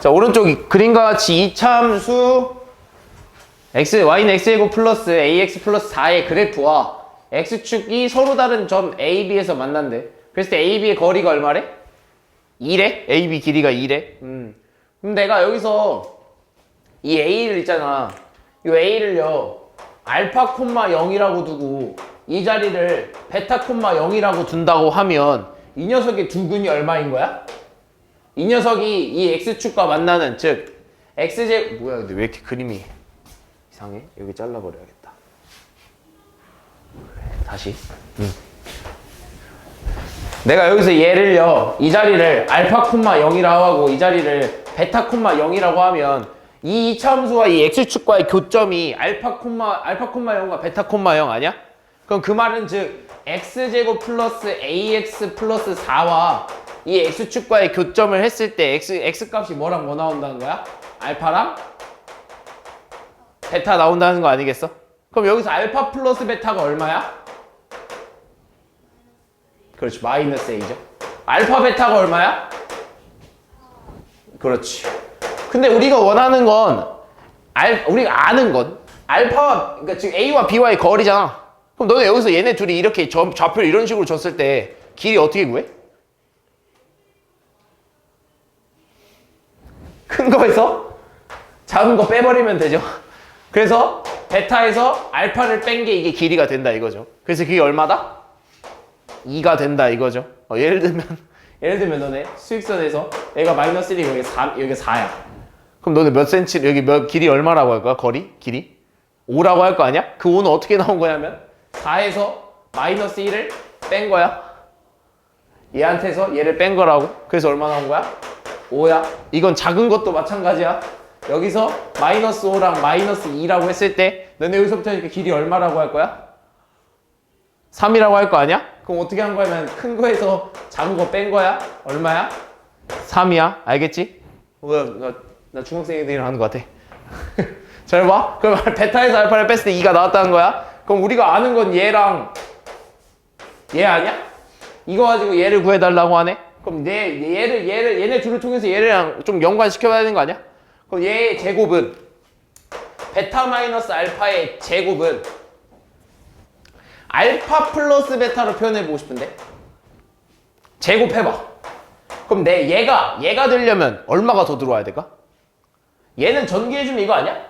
자, 오른쪽 그림과 같이 이차함수 y는 x제곱 플러스 ax 플러스 4의 그래프와 x축이 서로 다른 점 a, b에서 만난대. 그랬을 때 a, b의 거리가 얼마래? 2래? a, b 길이가 2래? 그럼 내가 여기서 이 a를 있잖아. 이 a를요 알파 콤마 0이라고 두고 이 자리를 베타 콤마 0이라고 둔다고 하면 이 녀석의 두근이 얼마인 거야? 이 녀석이 이 x축과 만나는, 즉 x제 뭐야 근데 왜 이렇게 그림이 이상해? 여기 잘라버려야겠다. 그래, 다시. 내가 여기서 얘를요 이 자리를 알파 콤마 0이라고 하고 이 자리를 베타 콤마 0이라고 하면 이 이차함수와 이 x축과의 교점이 알파 콤마 0과 베타 콤마 0 아니야? 그럼 그 말은 즉 x제곱 플러스 ax 플러스 4와 이 x축과의 교점을 했을 때 x 값이 뭐랑 뭐 나온다는 거야? 알파랑 베타 나온다는 거 아니겠어? 그럼 여기서 알파 플러스 베타가 얼마야? 그렇지, 마이너스 a죠. 알파 베타가 얼마야? 그렇지. 근데 우리가 원하는 건 우리가 아는 건 알파와, 그러니까 지금 a와 b와의 거리잖아. 그럼 너네 여기서 얘네 둘이 이렇게 좌표를 이런 식으로 줬을 때 길이 어떻게 구해? 큰 거에서 작은 거 빼버리면 되죠. 그래서 베타에서 알파를 뺀 게 이게 길이가 된다 이거죠. 그래서 그게 얼마다? 2가 된다 이거죠. 예를 들면 너네 수직선에서 얘가 마이너스 1이고 여기 4야. 그럼 너네 몇 센치, 여기 길이 얼마라고 할 거야? 거리? 길이? 5라고 할 거 아니야? 그 5는 어떻게 나온 거냐면 4에서 마이너스 1을 뺀 거야. 얘한테서 얘를 뺀 거라고. 그래서 얼마 나온 거야? 5야. 이건 작은 것도 마찬가지야. 여기서 마이너스 5랑 마이너스 2라고 했을 때 너네 여기서부터 이렇게 길이 얼마라고 할 거야? 3이라고 할 거 아니야? 그럼 어떻게 한 거냐면 큰 거에서 작은 거 뺀 거야? 얼마야? 3이야. 알겠지? 나 중학생 애들이랑 하는 거 같아. 잘 봐. 그럼 베타에서 알파를 뺐을 때 2가 나왔다는 거야. 그럼 우리가 아는 건 얘랑 얘 아니야? 이거 가지고 얘를 구해달라고 하네? 그럼 얘네 둘을 통해서 얘랑 좀 연관시켜봐야 되는 거 아니야? 그럼 얘의 제곱은 베타 마이너스 알파의 제곱은 알파 플러스 베타로 표현해보고 싶은데 제곱해봐. 그럼 얘가 되려면 얼마가 더 들어와야 될까? 얘는 전개해주면 이거 아니야?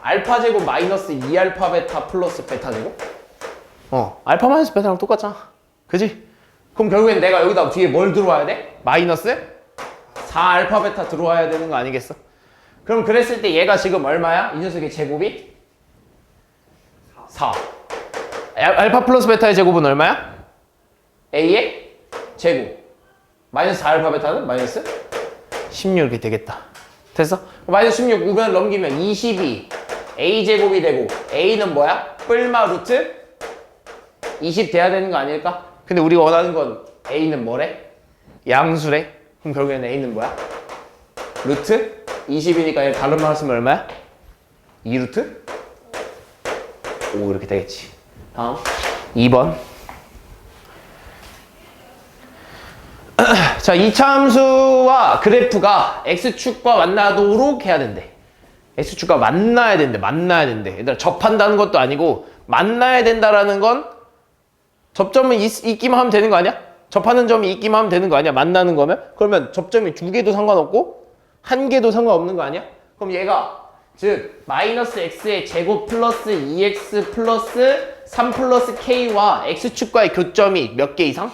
알파 제곱 마이너스 2알파 베타 플러스 베타 제곱? 알파 마이너스 베타랑 똑같잖아. 그지? 그럼 결국엔 내가 여기다 뒤에 뭘 들어와야 돼? 마이너스 4알파 베타 들어와야 되는 거 아니겠어? 그럼 그랬을 때 얘가 지금 얼마야? 이 녀석의 제곱이? 4. 알파 플러스 베타의 제곱은 얼마야? A의 제곱. 마이너스 4알파 베타는 마이너스 16 이렇게 되겠다. 됐어? 마이너스 16 우변을 넘기면 22 A 제곱이 되고 A는 뭐야? 뿔마 루트 20 돼야 되는 거 아닐까? 근데 우리가 원하는 건 A는 뭐래? 양수래? 그럼 결국에는 A는 뭐야? 루트 20이니까 얘 다른 말 쓰면 얼마야? 2루트? 5 이렇게 되겠지. 다음 2번. 자, 이차함수와 그래프가 x축과 만나도록 해야 된대. x축과 만나야 된대. 얘들아, 접한다는 것도 아니고 만나야 된다라는 건 접점이 있기만 하면 되는 거 아니야? 접하는 점이 있기만 하면 되는 거 아니야? 만나는 거면? 그러면 접점이 2개도 상관없고 1개도 상관없는 거 아니야? 그럼 얘가 즉 마이너스 x의 제곱 플러스 2x 플러스 3 플러스 k와 x축과의 교점이 몇 개 이상?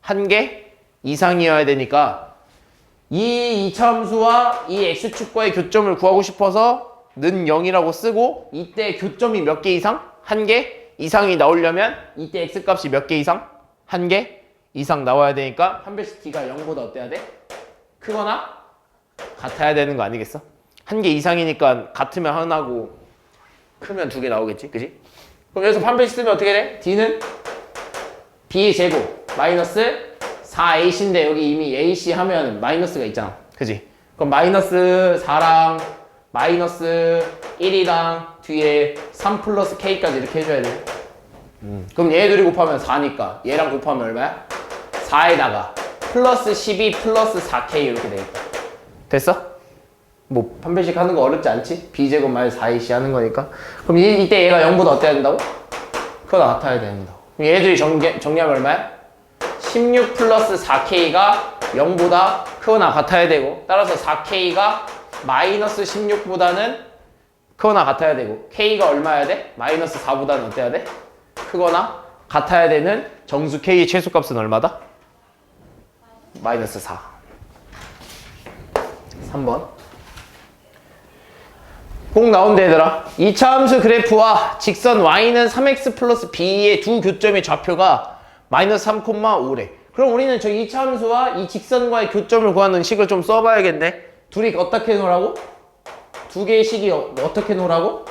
1개 이상이어야 되니까 이 이차함수와 이 x축과의 교점을 구하고 싶어서 는 0이라고 쓰고 이때 교점이 몇 개 이상? 1개 이상이 나오려면 이때 x값이 몇 개 이상? 1개 이상 나와야 되니까 판별식 t가 0보다 어때야 돼? 크거나 같아야 되는 거 아니겠어? 1개 이상이니까 같으면 하나고 크면 2개 나오겠지? 그지? 그럼 여기서 판별식 쓰면 어떻게 돼? d는 b 제곱 마이너스 4ac인데 여기 이미 ac 하면 마이너스가 있잖아. 그지? 그럼 마이너스 4랑 마이너스 1이랑 뒤에 3 플러스 k까지 이렇게 해줘야 돼. 그럼 얘들이 곱하면 4니까 얘랑 곱하면 얼마야? 4에다가 플러스 12 플러스 4k 이렇게 되겠다. 됐어? 뭐 판별식 하는 거 어렵지 않지? b제곱 마이너스 4ac 하는 거니까. 그럼 이때 얘가 0보다 어때야 된다고? 그거랑 같아야 된다고. 그럼 얘들이 정리하면 얼마야? 16 플러스 4k가 0보다 크거나 같아야 되고, 따라서 4k가 마이너스 16보다는 크거나 같아야 되고, k가 얼마야 돼? 마이너스 4보다는 어때야 돼? 크거나 같아야 되는 정수 k의 최소값은 얼마다? 마이너스 4. 3번. 꼭 나온다 얘들아. 2차 함수 그래프와 직선 y는 3x 플러스 b의 두 교점의 좌표가 마이너스 3,5래. 그럼 우리는 저 2차 함수와 이 직선과의 교점을 구하는 식을 좀 써봐야겠네. 둘이 어떻게 놓으라고? 두 개의 식이 어떻게 놓으라고?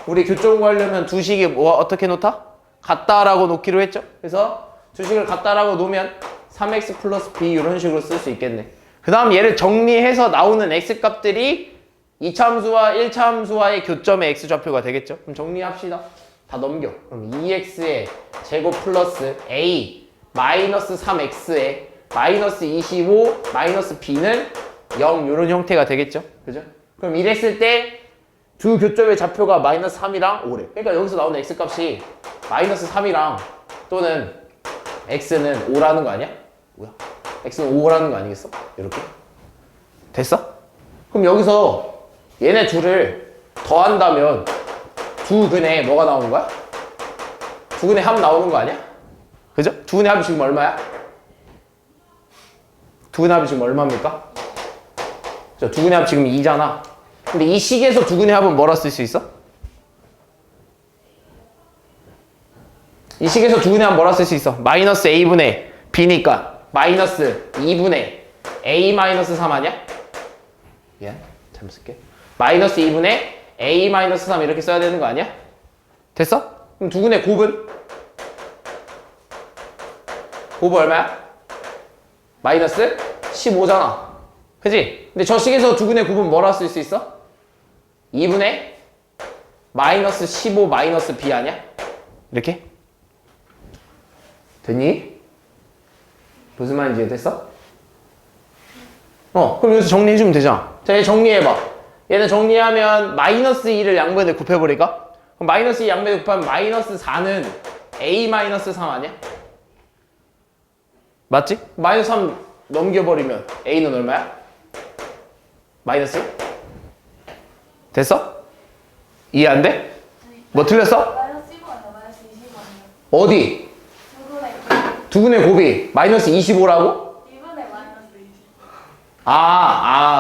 우리 교점 구하려면 두 식이 뭐 어떻게 놓다? 같다라고 놓기로 했죠. 그래서 두 식을 같다라고 놓으면 3x 플러스 b 이런 식으로 쓸 수 있겠네. 그 다음 얘를 정리해서 나오는 x 값들이 2차 함수와 1차 함수와의 교점의 x좌표가 되겠죠? 그럼 정리합시다. 다 넘겨. 그럼 2x의 제곱 플러스 a 마이너스 3x의 마이너스 25 마이너스 b는 0 이런 형태가 되겠죠? 그죠? 그럼 이랬을 때 두 교점의 좌표가 마이너스 3이랑 5래. 그러니까 여기서 나오는 x값이 마이너스 3이랑 또는 x는 5라는 거 아니야? 뭐야? x는 5라는 거 아니겠어? 이렇게? 됐어? 그럼 여기서 얘네 둘을 더한다면 두 근에 뭐가 나오는 거야? 두 근의 합 나오는 거 아니야? 그죠? 두 근의 합이 지금 얼마야? 두 근의 합이 지금 얼마입니까? 두 근의 합 지금 2잖아. 근데 이 식에서 두 근의 합은 뭐라 쓸 수 있어? 이 식에서 두 근의 합 뭐라 쓸 수 있어? 마이너스 a분의 b니까 마이너스 2분의 a 마이너스 3 아니야? 미안, 잘못 쓸게. 마이너스 2분의 a 마이너스 3 이렇게 써야 되는 거 아니야? 됐어? 그럼 두 근의 곱은? 곱은 얼마야? 마이너스 15잖아. 그지? 근데 저 식에서 두 근의 곱은 뭐라 쓸 수 있어? 2분의 마이너스 15 마이너스 b 아니야? 이렇게? 됐니? 무슨 말인지 이해됐어? 그럼 여기서 정리해주면 되잖아. 자, 얘 정리해봐. 얘는 정리하면 마이너스 2를 양변에 곱해버릴까? 그럼 마이너스 2 양변에 곱하면 마이너스 4는 a 마이너스 3 아니야? 맞지? 마이너스 3 넘겨버리면 a는 얼마야? 마이너스? 됐어? 이해 안 돼? 뭐 틀렸어? 마이너스 15 아니야? 마이너스 25 아니야? 어디? 두 분의 곱이 마이너스 25라고? 2분의 마이너스 20.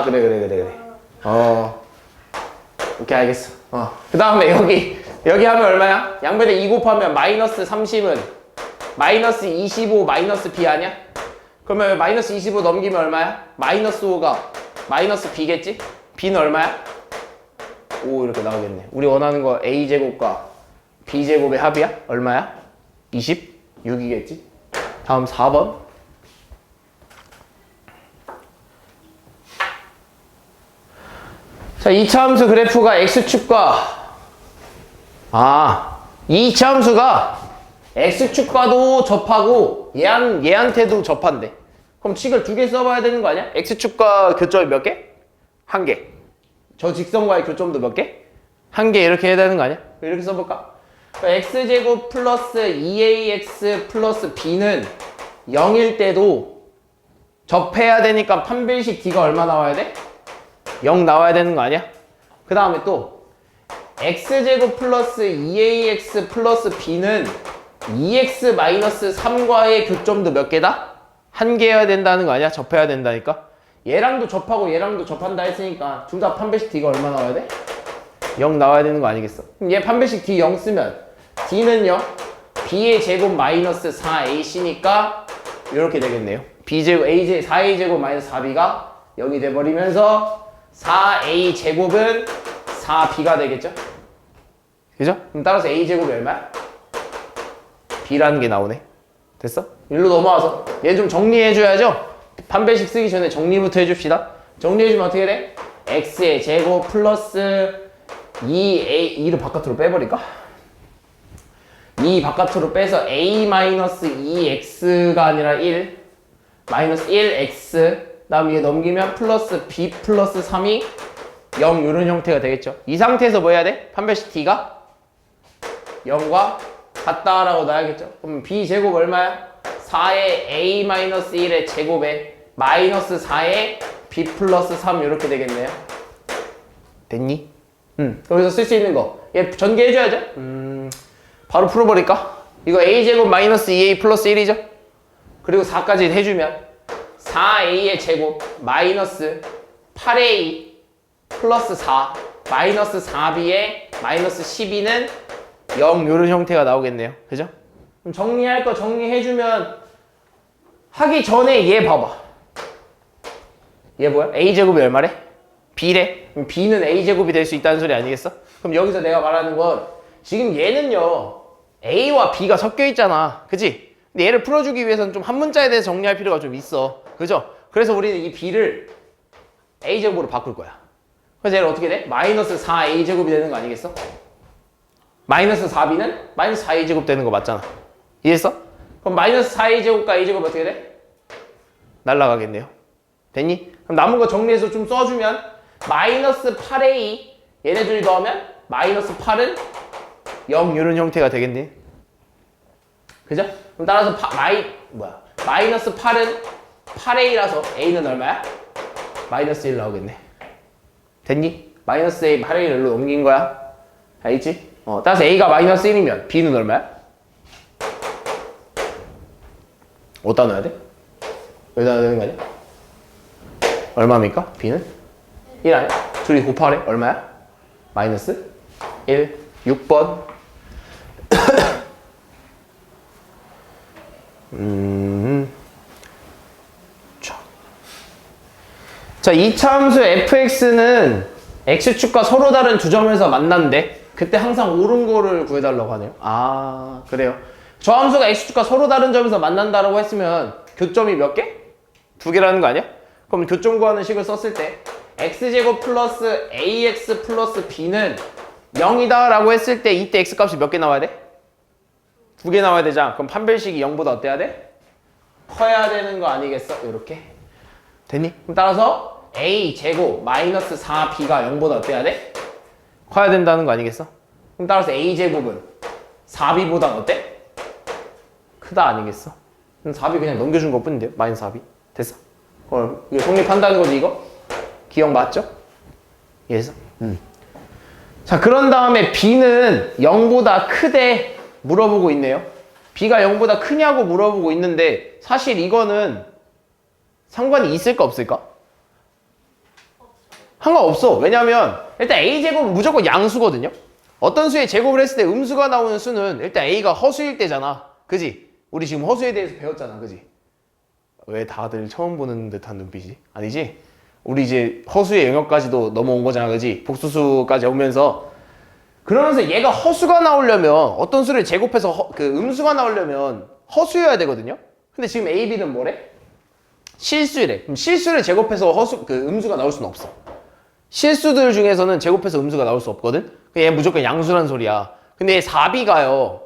그래. 오케이, 알겠어. 그 다음에 여기 하면 얼마야? 양변에 2 곱하면 마이너스 30은 마이너스 25 마이너스 b 아니야? 그러면 마이너스 25 넘기면 얼마야? 마이너스 5가 마이너스 b겠지? b는 얼마야? 5 이렇게 나오겠네. 우리 원하는 거 a제곱과 b제곱의 합이야? 얼마야? 26이겠지? 다음 4번. 자, 2차 함수 그래프가 x축과 2차 함수가 x축과도 접하고 얘한테도 접한대. 그럼 식을 두 개 써봐야 되는 거 아니야? x축과 교점이 몇 개? 한 개. 저 직선과의 교점도 몇 개? 한 개 이렇게 해야 되는 거 아니야? 이렇게 써볼까? x제곱 플러스 2ax 플러스 b는 0일 때도 접해야 되니까 판별식 d가 얼마 나와야 돼? 0 나와야 되는 거 아니야? 그 다음에 또 x제곱 플러스 2ax 플러스 b는 2x 마이너스 3과의 교점도 몇 개다? 한 개여야 된다는 거 아니야? 접해야 된다니까? 얘랑도 접하고 얘랑도 접한다 했으니까 둘 다 판별식 d가 얼마 나와야 돼? 0 나와야 되는 거 아니겠어? 그럼 얘 판별식 d 0 쓰면 d는요 b의 제곱 마이너스 4ac니까 이렇게 되겠네요. b제곱 4a 제곱 마이너스 4b가 0이 돼버리면서 4a 제곱은 4b가 되겠죠? 그죠? 그럼 따라서 a 제곱이 얼마야? b라는 게 나오네. 됐어? 일로 넘어와서 얘 좀 정리해줘야죠? 판별식 쓰기 전에 정리부터 해줍시다. 정리해주면 어떻게 돼? x의 제곱 플러스 2를 바깥으로 빼버릴까? 2 바깥으로 빼서 a 마이너스 2x가 아니라 1 마이너스 1x는 다음 위에 넘기면 플러스 b 플러스 3이 0 이런 형태가 되겠죠. 이 상태에서 뭐 해야 돼? 판별식 t가 0과 같다라고 놔야겠죠. 그럼 b 제곱 얼마야? 4의 a-1의 제곱에 마이너스 4의 b 플러스 3 이렇게 되겠네요. 됐니? 여기서 쓸 수 있는 거 얘 전개해줘야죠. 바로 풀어버릴까? 이거 a제곱 마이너스 2a 플러스 1이죠. 그리고 4까지 해주면 4a의 제곱 마이너스 8a 플러스 4 마이너스 4b의 마이너스 12는 0 이런 형태가 나오겠네요. 그죠? 그럼 정리할 거 정리해주면 하기 전에 얘 봐봐. 얘 뭐야? a제곱이 얼마래? b래? 그럼 b는 a제곱이 될 수 있다는 소리 아니겠어? 그럼 여기서 내가 말하는 건 지금 얘는요 a와 b가 섞여 있잖아. 그치? 근데 얘를 풀어주기 위해서는 좀 한 문자에 대해서 정리할 필요가 좀 있어. 그죠? 그래서 우리는 이 b를 a제곱으로 바꿀 거야. 그래서 얘를 어떻게 돼? 마이너스 4a제곱이 되는 거 아니겠어? 마이너스 4b는 마이너스 4a제곱 되는 거 맞잖아. 이해했어? 그럼 마이너스 4a제곱과 a제곱 어떻게 돼? 날라가겠네요. 됐니? 그럼 남은 거 정리해서 좀 써주면 마이너스 8a 얘네들이 넣으면 마이너스 8은 0 이런 형태가 되겠네. 그죠? 그럼 따라서 마이너스 8은 8a라서 a는 얼마야? 마이너스 1 나오겠네. 됐니? 마이너스 a 8a를 일로 옮긴 거야. 알겠지? 따라서 a가 마이너스 1이면 b는 얼마야? 어디다 넣어야 돼? 여기다 넣는 거 아니야? 얼마입니까? b는? 1 아니야? 둘이 곱하래? 얼마야? 마이너스 1 6번 자, 이차함수 fx는 x축과 서로 다른 두 점에서 만난대. 그때 항상 옳은 거를 구해달라고 하네요. 아, 그래요. 저 함수가 x축과 서로 다른 점에서 만난다라고 했으면 교점이 몇 개? 두 개라는 거 아니야? 그럼 교점 구하는 식을 썼을 때 x제곱 플러스 ax 플러스 b는 0이다 라고 했을 때 이때 x값이 몇 개 나와야 돼? 두 개 나와야 되잖아. 그럼 판별식이 0보다 어때야 돼? 커야 되는 거 아니겠어? 이렇게 됐니? 그럼 따라서 a제곱 마이너스 4b가 0보다 어때야 돼? 커야 된다는 거 아니겠어? 그럼 따라서 a제곱은 4b보다 어때? 크다 아니겠어? 그럼 4b 그냥 넘겨준 것 뿐인데요? 마이너스 4b 됐어? 이거 성립한다는 거지 이거? 기억 맞죠? 이해했어? 자, 그런 다음에 b는 0보다 크대 물어보고 있네요. b가 0보다 크냐고 물어보고 있는데 사실 이거는 상관이 있을까 없을까? 상관없어. 왜냐면 일단 a제곱은 무조건 양수거든요. 어떤 수의 제곱을 했을 때 음수가 나오는 수는 일단 a가 허수일 때잖아. 그지? 우리 지금 허수에 대해서 배웠잖아. 그지? 왜 다들 처음 보는 듯한 눈빛이? 아니지? 우리 이제 허수의 영역까지도 넘어온 거잖아. 그지? 복수수까지 오면서 그러면서 얘가 허수가 나오려면 어떤 수를 제곱해서 음수가 나오려면 허수여야 되거든요. 근데 지금 a, b는 뭐래? 실수래. 그럼 실수를 제곱해서 음수가 나올 수는 없어. 실수들 중에서는 제곱해서 음수가 나올 수 없거든? 얘 무조건 양수란 소리야. 근데 얘 4b가요.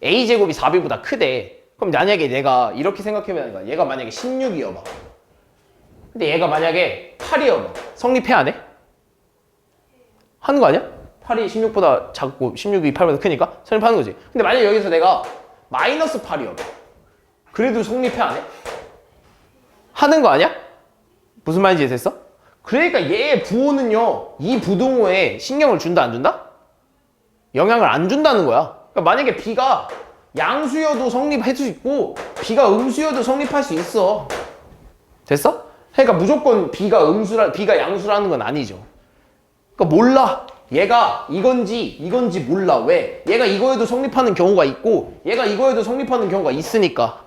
a제곱이 4b보다 크대. 그럼 만약에 내가 이렇게 생각해보는 거야. 얘가 만약에 16이어봐. 근데 얘가 만약에 8이어봐. 성립해 안 해? 하는 거 아니야? 8이 16보다 작고 16이 8보다 크니까 성립하는 거지. 근데 만약에 여기서 내가 마이너스 8이어봐. 그래도 성립해 안 해? 하는 거 아니야? 무슨 말인지 이해됐어? 그러니까 얘의 부호는요, 이 부동호에 신경을 준다 안 준다? 영향을 안 준다는 거야. 그러니까 만약에 b가 양수여도 성립할 수 있고 b가 음수여도 성립할 수 있어. 됐어? 그러니까 무조건 b가 양수라는 건 아니죠. 그러니까 몰라. 얘가 이건지 몰라. 왜? 얘가 이거에도 성립하는 경우가 있고 얘가 이거에도 성립하는 경우가 있으니까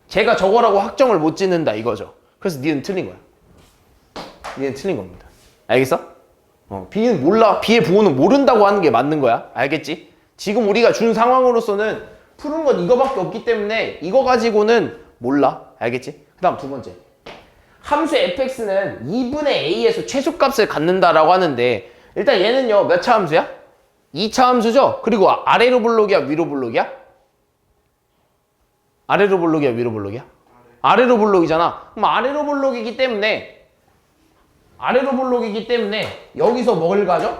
제가 저거라고 확정을 못 짓는다 이거죠. 그래서 니는 틀린 거야. 니는 틀린 겁니다. 알겠어? B는 몰라. B의 부호는 모른다고 하는 게 맞는 거야. 알겠지? 지금 우리가 준 상황으로서는 푸는 건 이거밖에 없기 때문에 이거 가지고는 몰라. 알겠지? 그 다음 두 번째. 함수 fx는 2분의 a에서 최소값을 갖는다라고 하는데 일단 얘는요 몇 차 함수야? 2차 함수죠? 그리고 아래로 볼록이야 위로 볼록이야? 아래로 볼록이야 위로 볼록이야? 아래로 볼록이잖아. 그럼 아래로 볼록이기 때문에 여기서 뭘 가져?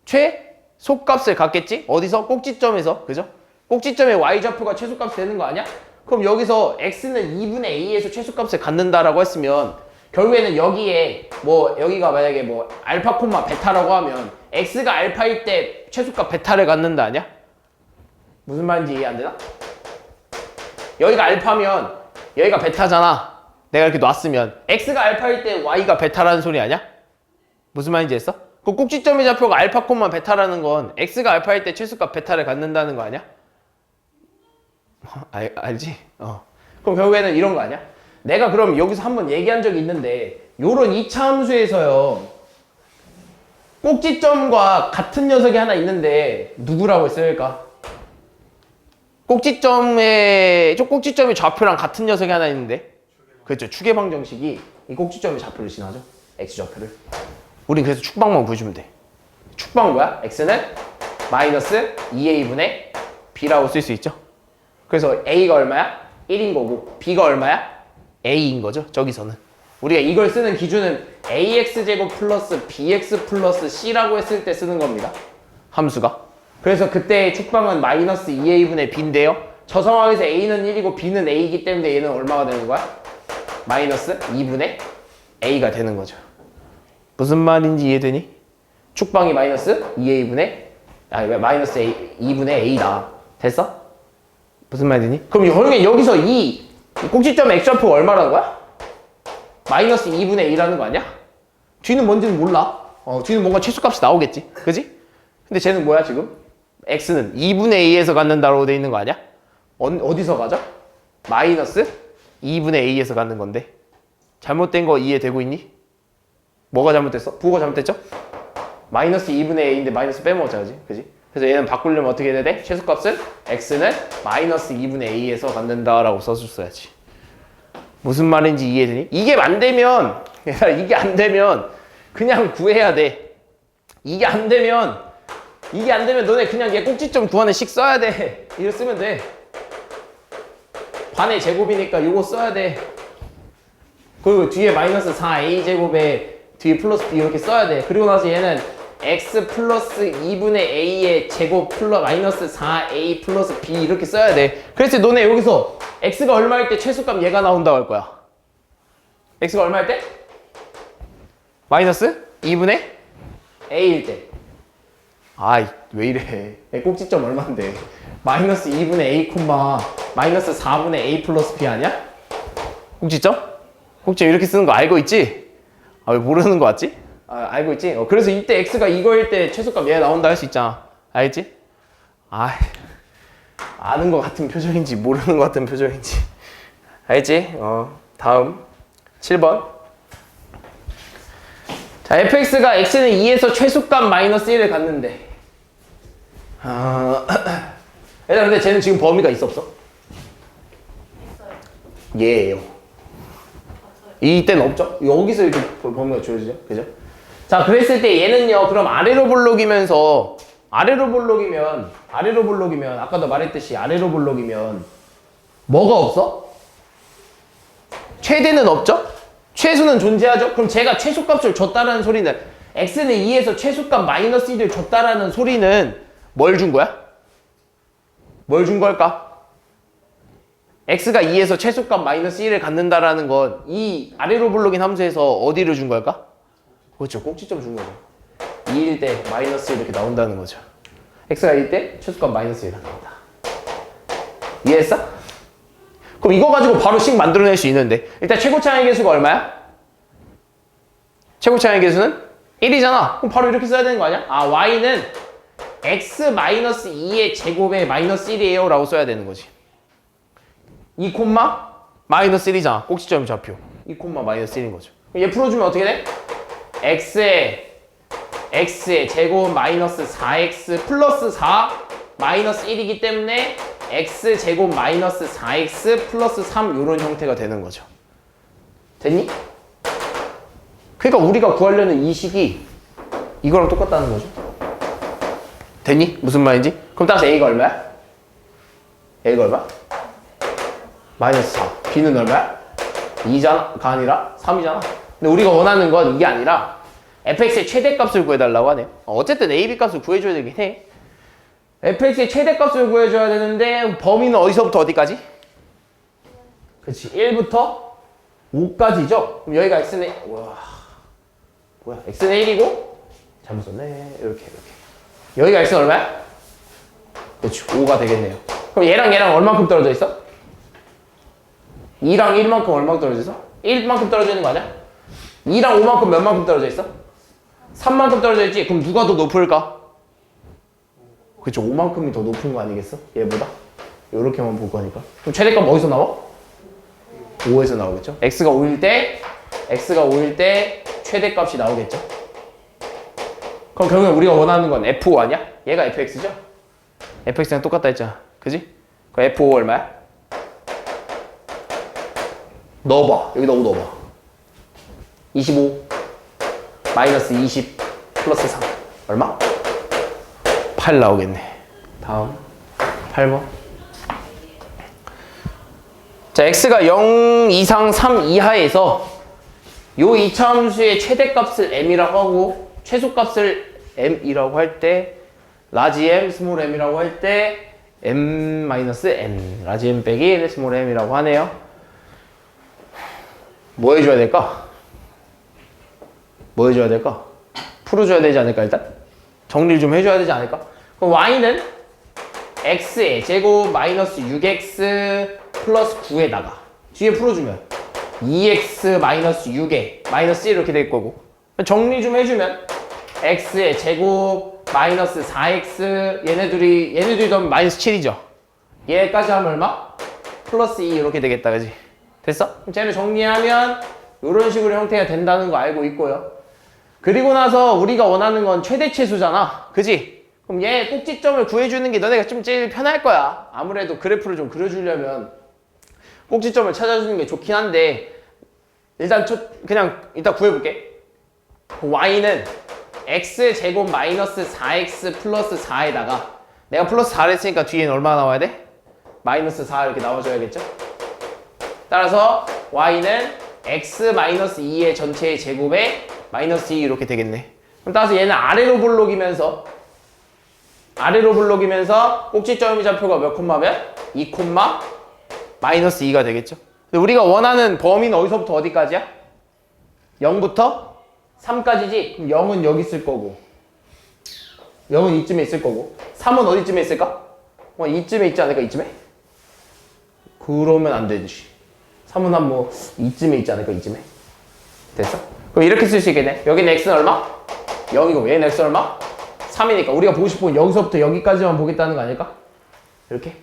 최소값을 갖겠지? 어디서? 꼭지점에서. 그죠? 꼭지점에 y좌표가 최소값이 되는 거 아니야? 그럼 여기서 x는 2분의 a에서 최소값을 갖는다라고 했으면 결국에는 여기에 뭐 여기가 만약에 뭐 알파 콤마 베타라고 하면 x가 알파일 때 최소값 베타를 갖는다 아니야? 무슨 말인지 이해 안 되나? 여기가 알파면 여기가 베타잖아. 내가 이렇게 놨으면 x가 알파일 때 y가 베타라는 소리 아니야? 무슨 말인지 했어? 그 꼭지점의 좌표가 알파 콤마 베타라는 건 x가 알파일 때 최소값 베타를 갖는다는 거 아니야? 알지? 그럼 결국에는 이런 거 아니야? 내가 그럼 여기서 한번 얘기한 적이 있는데 요런 2차 함수에서요 꼭지점과 같은 녀석이 하나 있는데 누구라고 했을까? 꼭지점의 좌표랑 같은 녀석이 하나 있는데 그렇죠. 축의 방정식이 이 꼭지점의 좌표를 지나죠. x좌표를. 우린 그래서 축방만 구해주면 돼. 축방 뭐야? x는 마이너스 2a분의 b라고 쓸 수 있죠. 그래서 a가 얼마야? 1인 거고 b가 얼마야? a인 거죠. 저기서는. 우리가 이걸 쓰는 기준은 ax제곱 플러스 bx 플러스 c라고 했을 때 쓰는 겁니다. 함수가. 그래서 그때 축방은 마이너스 2a분의 b인데요. 저 상황에서 a는 1이고 b는 a이기 때문에 얘는 얼마가 되는 거야? 마이너스 2분의 a가 되는 거죠. 무슨 말인지 이해되니? 축방이 마이너스 2a분의 마이너스 2분의 a다. 됐어? 무슨 말이니? 그럼 여기서 이 꼭지점 x좌표 얼마라는 거야? 마이너스 2분의 a라는 거 아니야? 뒤는 뭔지는 몰라. 뒤는 뭔가 최소값이 나오겠지. 그지? 근데 쟤는 뭐야 지금? x는 2분의 a에서 갖는다고 돼 있는 거 아니야? 어디서 가죠? 마이너스 2분의 a에서 갖는 건데 잘못된 거 이해되고 있니? 뭐가 잘못됐어? 부호가 잘못됐죠? 마이너스 2분의 a인데 마이너스 빼먹어야지. 그지? 그래서 얘는 바꾸려면 어떻게 해야 돼? 최소값은 x는 마이너스 2분의 a에서 갖는다라고 써줬어야지. 무슨 말인지 이해되니? 이게 안 되면 그냥 구해야 돼. 이게 안 되면 너네 그냥 얘 꼭지점 구하는 식 써야 돼. 이거 쓰면 돼. 반의 제곱이니까 이거 써야 돼. 그리고 뒤에 마이너스 4a 제곱에 뒤에 플러스 b 이렇게 써야 돼. 그리고 나서 얘는 x 플러스 2분의 a의 제곱 플러스 마이너스 4a 플러스 b 이렇게 써야 돼. 그래서 너네 여기서 x가 얼마일 때 최소값 얘가 나온다고 할 거야. x가 얼마일 때? 마이너스 2분의 a일 때. 아이 왜 이래. 꼭지점 얼만데. 마이너스 2분의 a 콤마 마이너스 4분의 a 플러스 b 아니야? 꼭지점? 꼭지점 이렇게 쓰는 거 알고 있지? 아 왜 모르는 거 같지? 알고 있지? 그래서 이때 x가 이거일 때 최소값 얘 나온다 할 수 있잖아. 알겠지? 아는 거 같은 표정인지 모르는 거 같은 표정인지. 알겠지? 다음 7번. 자, fx가 x는 2에서 최소값 마이너스 1을 갖는데. 얘들아 근데 쟤는 지금 범위가 있어 없어? 얘예요. 이때는 없죠? 여기서 이렇게 범위가 주어지죠? 그죠? 자, 그랬을 때 얘는요, 그럼 아래로 볼록이면, 아까도 말했듯이 아래로 볼록이면, 뭐가 없어? 최대는 없죠? 최소는 존재하죠? 그럼 제가 최소값을 줬다라는 소리는, x는 2에서 최소값 마이너스 1을 줬다라는 소리는 뭘 준 거야? 뭘 준 걸까? x가 2에서 최소값 마이너스 1을 갖는다라는 건 이 아래로 볼록인 함수에서 어디를 준 걸까? 그렇죠. 꼭지점 준 거죠. 2일 때 마이너스 이렇게 나온다는 거죠. x가 2일 때 최소값 마이너스 1이 나온다. 이해했어? 그럼 이거 가지고 바로 식 만들어낼 수 있는데 일단 최고차항의 개수가 얼마야? 최고차항의 개수는 1이잖아. 그럼 바로 이렇게 써야 되는 거 아니야? y는 x-2의 제곱에 마이너스 1이에요 라고 써야 되는 거지. 2 콤마 마이너스 1이잖아. 꼭지점 좌표 2 콤마 마이너스 1인 거죠. 얘 풀어주면 어떻게 돼? x의 제곱 마이너스 4x 플러스 4 마이너스 1이기 때문에 x 제곱 마이너스 4x 플러스 3 이런 형태가 되는 거죠. 됐니? 그러니까 우리가 구하려는 이 식이 이거랑 똑같다는 거죠. 됐니? 무슨 말인지? 그럼 따라서 a가 얼마야? a가 얼마? 마이너스 4. b는 얼마야? 2가 아니라 3이잖아. 근데 우리가 원하는 건 이게 아니라 fx의 최대값을 구해달라고 하네요. 어쨌든 a, b 값을 구해줘야 되긴 해. fx의 최대값을 구해줘야 되는데 범위는 어디서부터 어디까지? 그치, 1부터 5까지죠? 그럼 여기가 x는, 와, 뭐야, x는 1이고, 잘못 썼네. 이렇게. 여기가 x는 얼마야? 그치, 5가 되겠네요. 그럼 얘랑 얼만큼 떨어져 있어? 2랑 1만큼 얼마큼 떨어져 있어? 1만큼 떨어져 있는 거 아니야? 2랑 5만큼 몇 만큼 떨어져 있어? 3만큼 떨어져 있지? 그럼 누가 더 높을까? 그쵸, 5만큼이 더 높은 거 아니겠어? 얘보다? 요렇게만 볼 거니까. 그럼 최대값 어디서 나와? 5에서 나오겠죠? x가 5일 때 최대값이 나오겠죠? 그럼 결국엔 우리가 원하는 건 f5 아니야? 얘가 fx죠? fx랑 똑같다 했잖아. 그지? 그럼 f5 얼마야? 넣어봐. 여기다 5 넣어봐. 25 마이너스 20 플러스 3 얼마? 8 나오겠네. 다음 8번. 자, x가 0 이상 3 이하에서 요 이차함수의 최대값을 m이라고 하고 최소값을 m이라고 할 때 라지 m, 스몰 m이라고 할 때 m 마이너스 m, 라지 m 빼기 스몰 m이라고 하네요. 뭐 해줘야 될까? 뭐 해줘야 될까? 풀어줘야 되지 않을까 일단? 정리를 좀 해줘야 되지 않을까? 그럼 y는 x의 제곱 마이너스 6x 플러스 9에다가 뒤에 풀어주면 2x 마이너스 6에 마이너스 1 이렇게 될 거고 정리 좀 해주면 x의 제곱 마이너스 4x 얘네들이 더하면 마이너스 7이죠. 얘까지 하면 얼마? 플러스 2 이렇게 되겠다. 그지? 됐어? 그럼 쟤를 정리하면 이런 식으로 형태가 된다는 거 알고 있고요. 그리고 나서 우리가 원하는 건 최대치수잖아. 그지? 그럼 얘 꼭지점을 구해주는 게 너네가 좀 제일 편할 거야. 아무래도 그래프를 좀 그려주려면 꼭지점을 찾아주는 게 좋긴 한데 일단 그냥 이따 구해볼게. y는 x제곱 마이너스 4x 플러스 4에다가 내가 플러스 4를 했으니까 뒤에는 얼마 나와야 돼? 마이너스 4 이렇게 나와줘야겠죠? 따라서 y는 x 마이너스 2의 전체의 제곱에 마이너스 2 이렇게 되겠네. 그럼 따라서 얘는 아래로 블록이면서 꼭지점의 좌표가 몇 콤마면? 2 콤마 마이너스 2가 되겠죠. 근데 우리가 원하는 범위는 어디서부터 어디까지야? 0부터 3까지지? 그럼 0은 여기 있을 거고 0은 이쯤에 있을 거고 3은 어디쯤에 있을까? 이쯤에 있지 않을까? 이쯤에? 그러면 안 되지. 3은 한 뭐 이쯤에 있지 않을까? 이쯤에? 됐어? 그럼 이렇게 쓸 수 있겠네. 여기는 x는 얼마? 0이고 얘는 x 얼마? 3이니까 우리가 보고 싶은 건 여기서부터 여기까지만 보겠다는 거 아닐까? 이렇게.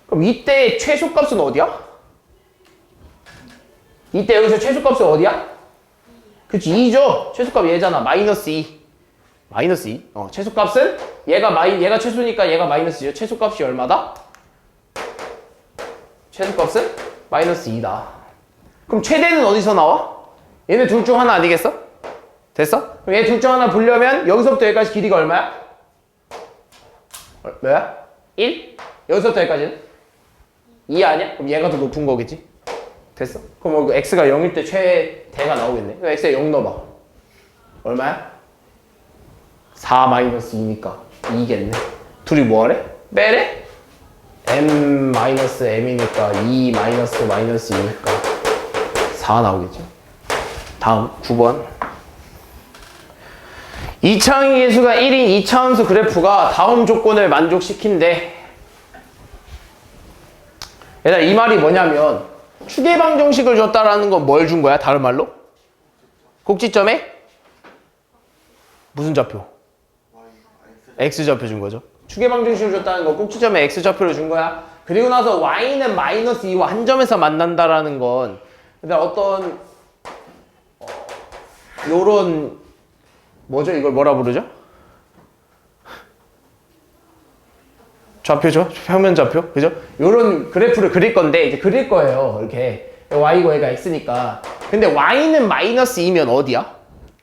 그럼 이때 최소값은 어디야? 이때 여기서 최소값은 어디야? 그치, 2죠? 최소값 얘잖아. 마이너스 2. 마이너스 2. 최소값은 얘가 최소니까 얘가 마이너스 2죠. 최소값이 얼마다? 최소값은 마이너스 2다. 그럼 최대는 어디서 나와? 얘네 둘 중 하나 아니겠어? 됐어? 그럼 얘 둘 중 하나 보려면 여기서부터 여기까지 길이가 얼마야? 뭐야? 1? 여기서부터 여기까지는? 2 아니야? 그럼 얘가 더 높은 거겠지? 됐어? 그럼 뭐 x가 0일 때 최대가 나오겠네. 그럼 x에 0 넣어봐. 얼마야? 4 마이너스 2니까 2겠네. 둘이 뭐하래? 빼래? m 마이너스 m이니까 2 마이너스 마이너스 2니까 4 나오겠죠. 다음 9번. 이차항의 계수가 1인 이차함수 그래프가 다음 조건을 만족시킨대. 얘들아, 이 말이 뭐냐면 추계방 정식을 줬다라는 건 뭘 준 거야? 다른 말로? 꼭지점에 무슨 좌표? x좌표 준 거죠. 추계방 정식을 줬다는 건 꼭지점에 x좌표를 준 거야. 그리고 나서 y는 마이너스 2와 한 점에서 만난다라는 건 어떤 요런 뭐죠? 이걸 뭐라 부르죠? 좌표죠? 평면 좌표? 그죠? 요런 그래프를 그릴 건데 이제 그릴 거예요. 이렇게 y고 얘가 x니까. 근데 y는 마이너스 2면 어디야?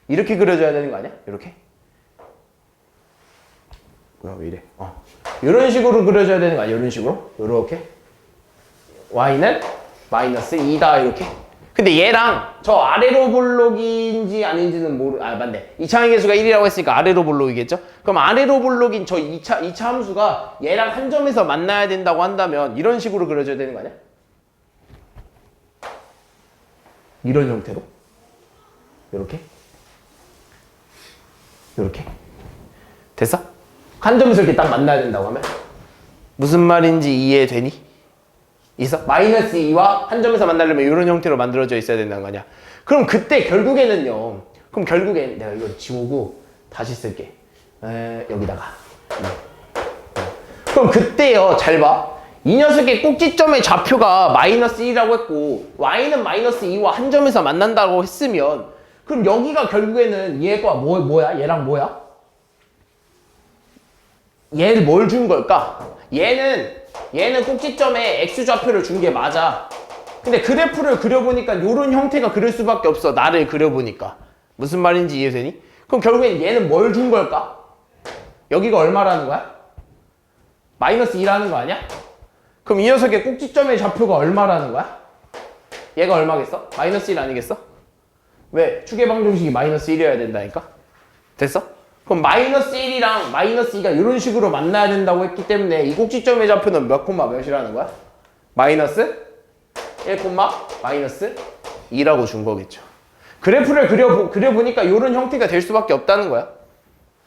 이렇게 그려줘야 되는 거 아니야? 이렇게? 뭐야, 왜 이래? 이런 식으로 그려줘야 되는 거 아니야? 이런 식으로? 요렇게? y는 마이너스 2다 이렇게? 근데 얘랑 저 아래로 볼록인지 아닌지는 맞네. 2차 계수가 1이라고 했으니까 아래로 볼록이겠죠? 그럼 아래로 볼록인 저 2차 함수가 얘랑 한 점에서 만나야 된다고 한다면 이런 식으로 그려줘야 되는 거 아니야? 이런 형태로? 요렇게? 요렇게? 됐어? 한 점에서 이렇게 딱 만나야 된다고 하면? 무슨 말인지 이해되니? 있어? 마이너스 2와 한 점에서 만나려면 이런 형태로 만들어져 있어야 된다는 거냐? 그럼 그때 결국에는요. 그럼 결국엔 내가 이걸 지우고 다시 쓸게. 여기다가. 그럼 그때요. 잘 봐. 이 녀석의 꼭지점의 좌표가 마이너스 1이라고 했고 y는 마이너스 2와 한 점에서 만난다고 했으면 그럼 여기가 결국에는 얘가 뭐야? 얘랑 뭐야? 얘를 뭘 준 걸까? 얘는 꼭지점에 x좌표를 준 게 맞아. 근데 그래프를 그려보니까 이런 형태가 그릴 수밖에 없어. 나를 그려보니까. 무슨 말인지 이해되니? 그럼 결국엔 얘는 뭘 준 걸까? 여기가 얼마라는 거야? 마이너스 2라는 거 아니야? 그럼 이 녀석의 꼭지점의 좌표가 얼마라는 거야? 얘가 얼마겠어? 마이너스 1 아니겠어? 왜? 축의 방정식이 마이너스 1이어야 된다니까? 됐어? 그럼 마이너스 1이랑 마이너스 2가 이런 식으로 만나야 된다고 했기 때문에 이 꼭지점의 좌표는 몇 콤마 몇이라는 거야? 마이너스 1 콤마 마이너스 2라고 준 거겠죠. 그래프를 그려보니까 이런 형태가 될 수밖에 없다는 거야.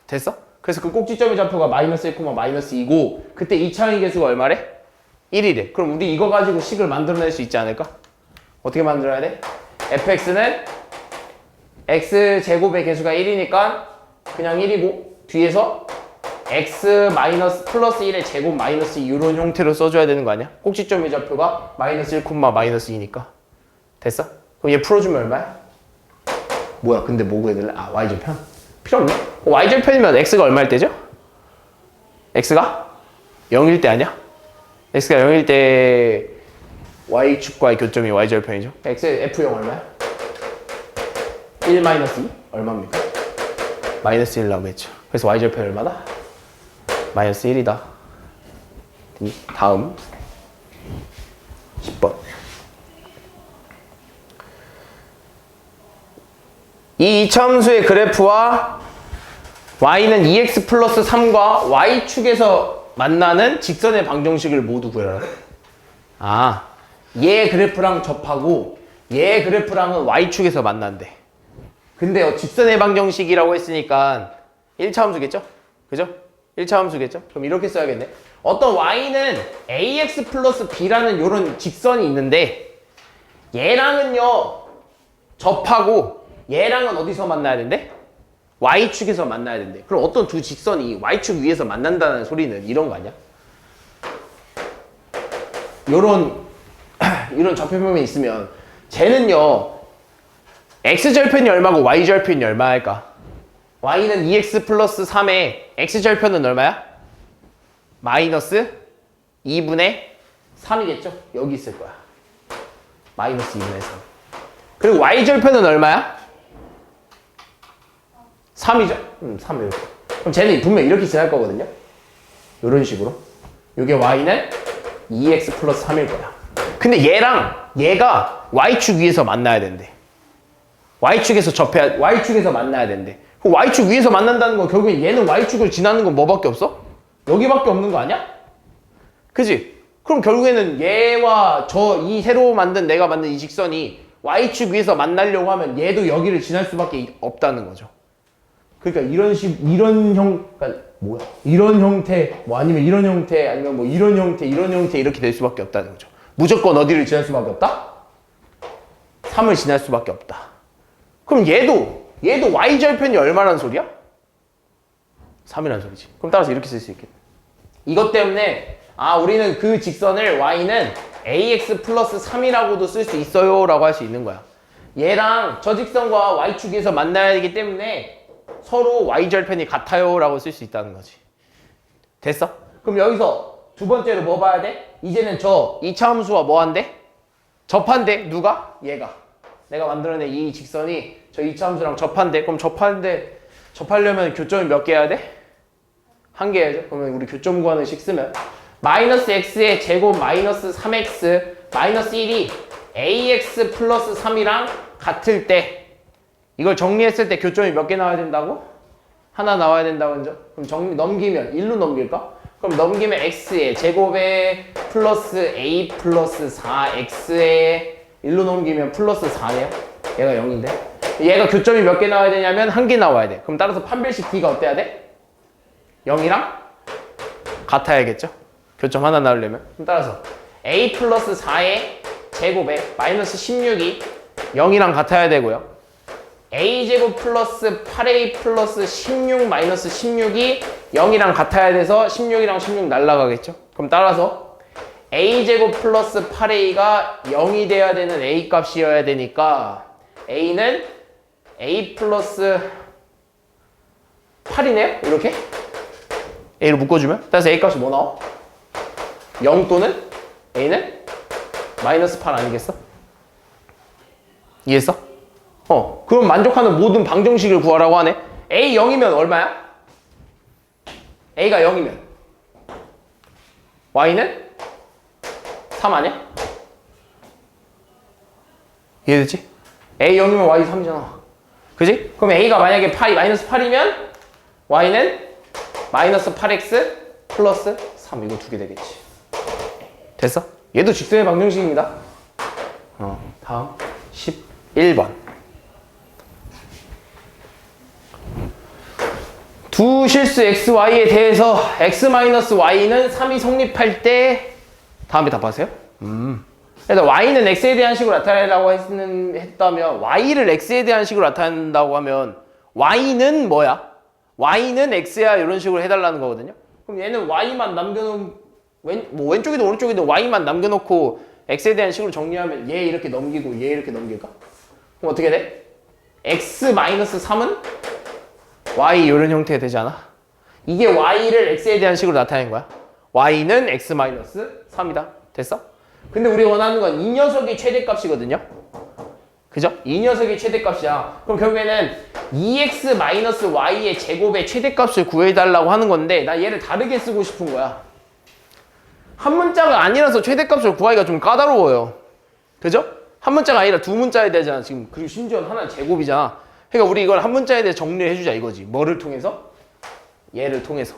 됐어? 그래서 그 꼭지점의 좌표가 마이너스 1 콤마 마이너스 2고 그때 2차의 계수가 얼마래? 1이래. 그럼 우리 이거 가지고 식을 만들어낼 수 있지 않을까? 어떻게 만들어야 돼? fx는 x제곱의 계수가 1이니까 그냥 1이고 뒤에서 x 마이너스 플러스 1의 제곱 마이너스 2 이런 형태로 써줘야 되는 거 아니야? 꼭지점의 좌표가 마이너스 1 콤마 마이너스 2니까 됐어? 그럼 얘 풀어주면 얼마야? 뭐야 근데 뭐 구해달래? 아 y절편? 필요 없네? y절편이면 x가 얼마일 때죠? x가 0일 때 아니야? x가 0일 때 y축과의 교점이 y절편이죠? x의 f0 얼마야? 1 마이너스 2? 얼마입니까? 마이너스 1 나오겠죠. 그래서 y절편 얼마다? 마이너스 1이다. 다음 10번. 이 이차함수의 그래프와 y는 2x 플러스 3과 y축에서 만나는 직선의 방정식을 모두 구해라. 아, 얘 그래프랑 접하고 얘 그래프랑은 y축에서 만난대. 근데 직선의 방정식이라고 했으니까 1차 함수겠죠? 그죠? 1차 함수겠죠? 그럼 이렇게 써야겠네. 어떤 y는 ax 플러스 b라는 이런 직선이 있는데 얘랑은요 접하고 얘랑은 어디서 만나야 된대? y축에서 만나야 된대. 그럼 어떤 두 직선이 y축 위에서 만난다는 소리는 이런 거 아니야? 이런 좌표표면이 있으면 쟤는요 x절편이 얼마고 y절편이 얼마일까? y는 2x 플러스 3에 x절편은 얼마야? 마이너스 2분의 3이겠죠? 여기 있을 거야. 마이너스 2분의 3. 그리고 y절편은 얼마야? 3이죠? 3 이렇게. 그럼 쟤는 분명 이렇게 지날 거거든요? 이런 식으로. 이게 y는 2x 플러스 3일 거야. 근데 얘가 y축 위에서 만나야 된대. y축에서 만나야 된대. 그럼 y축 위에서 만난다는 건 결국엔 얘는 y축을 지나는 건 뭐밖에 없어? 여기밖에 없는 거 아니야? 그지? 그럼 결국에는 얘와 이 새로 내가 만든 이 직선이 y축 위에서 만나려고 하면 얘도 여기를 지날 수밖에 없다는 거죠. 그러니까 이런 형태, 뭐 아니면 이런 형태, 아니면 뭐 이런 형태 이렇게 될 수밖에 없다는 거죠. 무조건 어디를 지날 수밖에 없다? 3을 지날 수밖에 없다. 그럼 얘도 y절편이 얼마란 소리야? 3이란 소리지. 그럼 따라서 이렇게 쓸 수 있겠네. 이것 때문에 우리는 그 직선을 y는 ax 플러스 3이라고도 쓸 수 있어요 라고 할 수 있는 거야. 얘랑 저 직선과 y축에서 만나야 되기 때문에 서로 y절편이 같아요 라고 쓸 수 있다는 거지. 됐어? 그럼 여기서 두 번째로 뭐 봐야 돼? 이제는 저 2차 함수와 뭐 한대? 접한대. 누가? 얘가. 내가 만들어낸 이 직선이 저 2차 함수랑 접한대. 그럼 접하려면 교점이 몇 개 해야 돼? 한 개 해야죠. 그러면 우리 교점 구하는 식 쓰면 마이너스 x의 제곱 마이너스 3x 마이너스 1이 ax 플러스 3이랑 같을 때 이걸 정리했을 때 교점이 몇 개 나와야 된다고? 하나 나와야 된다고 먼저. 그럼 넘기면 1로 넘길까? 그럼 넘기면 x의 제곱에 플러스 a 플러스 4x에 1로 넘기면 플러스 4네요. 얘가 0인데 얘가 교점이 몇 개 나와야 되냐면 한 개 나와야 돼. 그럼 따라서 판별식 d가 어때야 돼? 0이랑 같아야겠죠? 교점 하나 나오려면. 그럼 따라서 a 플러스 4의 제곱에 마이너스 16이 0이랑 같아야 되고요. a제곱 플러스 8a 플러스 16 마이너스 16이 0이랑 같아야 돼서 16이랑 16 날라가겠죠? 그럼 따라서 a제곱 플러스 8a가 0이 돼야 되는 a 값이어야 되니까 a는 a 플러스 8이네요? 이렇게? a로 묶어주면? 따라서 a 값이 뭐 나와? 0 또는 a는 마이너스 8 아니겠어? 이해했어? 그럼 만족하는 모든 방정식을 구하라고 하네. a 0이면 얼마야? a가 0이면 y는 3 아니야? 이해됐지? a 0이면 y 3이잖아. 그지? 그럼 a가 만약에 마이너스 8이면 y는 마이너스 8x 플러스 3 이거 두 개 되겠지. 됐어? 얘도 직선의 방정식입니다. 다음 11번. 두 실수 xy에 대해서 x-y는 3이 성립할 때 다음에 답하세요. 일단 y는 x에 대한 식으로 나타내라고 했다면 y를 x에 대한 식으로 나타낸다고 하면 y는 뭐야? y는 x야 이런 식으로 해달라는 거거든요. 그럼 얘는 y만 남겨놓으면 왼쪽이든 오른쪽이든 y만 남겨놓고 x에 대한 식으로 정리하면 얘 이렇게 넘기고 얘 이렇게 넘길까? 그럼 어떻게 돼? x-3은 y 이런 형태가 되지 않아? 이게 y를 x에 대한 식으로 나타낸 거야. y는 x-3이다. 됐어? 근데 우리 원하는 건 이 녀석이 최대값이거든요. 그죠? 이 녀석이 최대값이야. 그럼 결국에는 2x-y의 제곱의 최대값을 구해달라고 하는 건데 나 얘를 다르게 쓰고 싶은 거야. 한 문자가 아니라서 최대값을 구하기가 좀 까다로워요. 그죠? 한 문자가 아니라 두 문자에 되잖아 지금. 그리고 심지어 하나는 제곱이잖아. 그러니까 우리 이걸 한 문자에 대해 정리를 해주자 이거지. 뭐를 통해서? 얘를 통해서.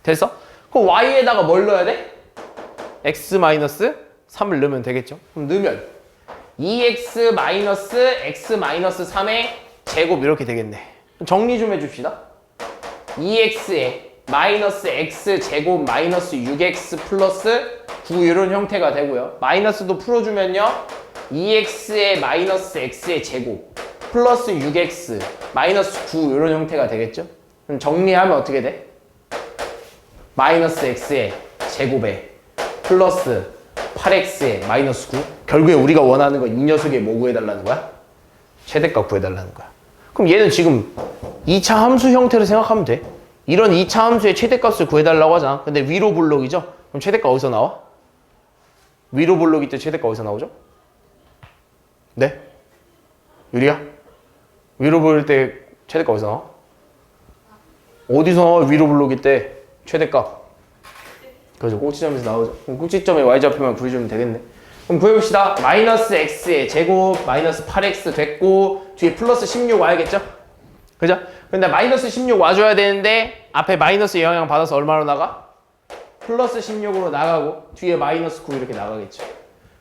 됐어? 그럼 y에다가 뭘 넣어야 돼? x-3을 넣으면 되겠죠? 그럼 넣으면 2x-x-3의 제곱 이렇게 되겠네. 정리 좀 해줍시다. 2x에 마이너스 x 제곱 마이너스 6x 플러스 9 이런 형태가 되고요. 마이너스도 풀어주면요. 2x에 마이너스 x의 제곱 플러스 6x 마이너스 9 이런 형태가 되겠죠? 그럼 정리하면 어떻게 돼? 마이너스 x의 제곱에 플러스 8x의 마이너스 9 결국에 우리가 원하는 건 이 녀석의 뭐 구해달라는 거야? 최대값 구해달라는 거야. 그럼 얘는 지금 2차 함수 형태로 생각하면 돼. 이런 2차 함수의 최대값을 구해달라고 하잖아. 근데 위로 볼록이죠? 그럼 최대값 어디서 나와? 위로 볼록일 때 최대값 어디서 나오죠? 네? 유리야? 위로 볼일 때 최대값 어디서 나와? 어디서 나와? 위로 볼록일 때 최대값. 그래서 꼭지점에서 나오죠. 그럼 꼭지점에 y좌표만 구해주면 되겠네. 그럼 구해봅시다. 마이너스 x의 제곱 마이너스 8x 됐고 뒤에 플러스 16 와야겠죠? 그죠? 근데 마이너스 16 와줘야 되는데 앞에 마이너스 영향 받아서 얼마로 나가? 플러스 16으로 나가고 뒤에 마이너스 9 이렇게 나가겠죠.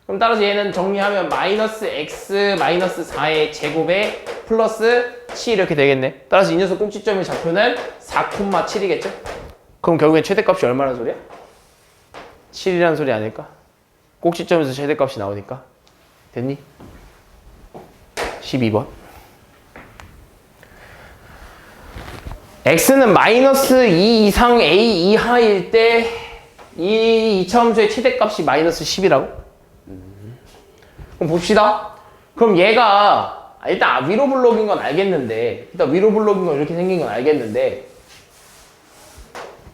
그럼 따라서 얘는 정리하면 마이너스 x 마이너스 4의 제곱에 플러스 7 이렇게 되겠네. 따라서 이 녀석 꼭지점의 좌표는 4,7이겠죠? 그럼 결국엔 최대값이 얼마나 소리야? 7이라는 소리 아닐까? 꼭지점에서 최대값이 나오니까. 됐니? 12번. x는 마이너스 2 이상 a 이하일 때 이 이차함수의 최대값이 마이너스 10이라고? 그럼 봅시다. 그럼 얘가 일단 위로 블록인 건 알겠는데 일단 위로 블록인 건 이렇게 생긴 건 알겠는데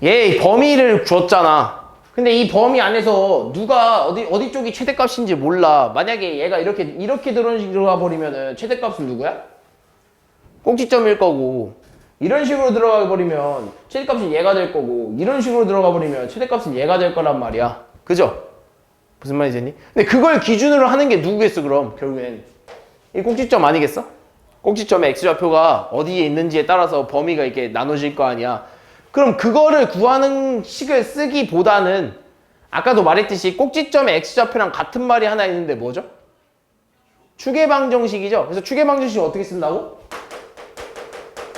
얘 범위를 줬잖아. 근데 이 범위 안에서 누가 어디 쪽이 최대값인지 몰라. 만약에 얘가 이렇게 들어가 버리면은 최대값은 누구야? 꼭지점일 거고 이런 식으로 들어가 버리면 최대값은 얘가 될 거고 이런 식으로 들어가 버리면 최대값은 얘가 될 거란 말이야. 그죠? 무슨 말인지 했니? 근데 그걸 기준으로 하는 게 누구겠어 그럼 결국엔 이 꼭지점 아니겠어? 꼭지점의 x좌표가 어디에 있는지에 따라서 범위가 이렇게 나눠질 거 아니야. 그럼 그거를 구하는 식을 쓰기보다는 아까도 말했듯이 꼭지점의 x좌표랑 같은 말이 하나 있는데 뭐죠? 추계방정식이죠. 그래서 추계방정식 어떻게 쓴다고?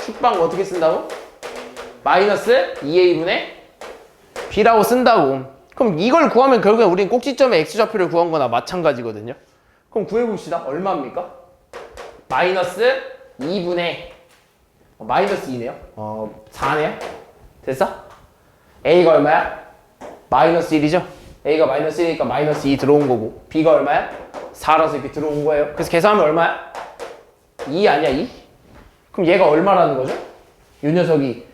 축방 어떻게 쓴다고? 마이너스 2a분의 b라고 쓴다고. 그럼 이걸 구하면 결국엔 우린 꼭지점의 x좌표를 구한 거나 마찬가지거든요. 그럼 구해봅시다. 얼마입니까? 마이너스 2분의 마이너스 2네요. 4네요. 됐어? a가 얼마야? 마이너스 1이죠? a가 마이너스 1이니까 마이너스 2 들어온 거고 b가 얼마야? 4라서 이렇게 들어온 거예요. 그래서 계산하면 얼마야? 2 아니야 2? 그럼 얘가 얼마라는 거죠? 이 녀석이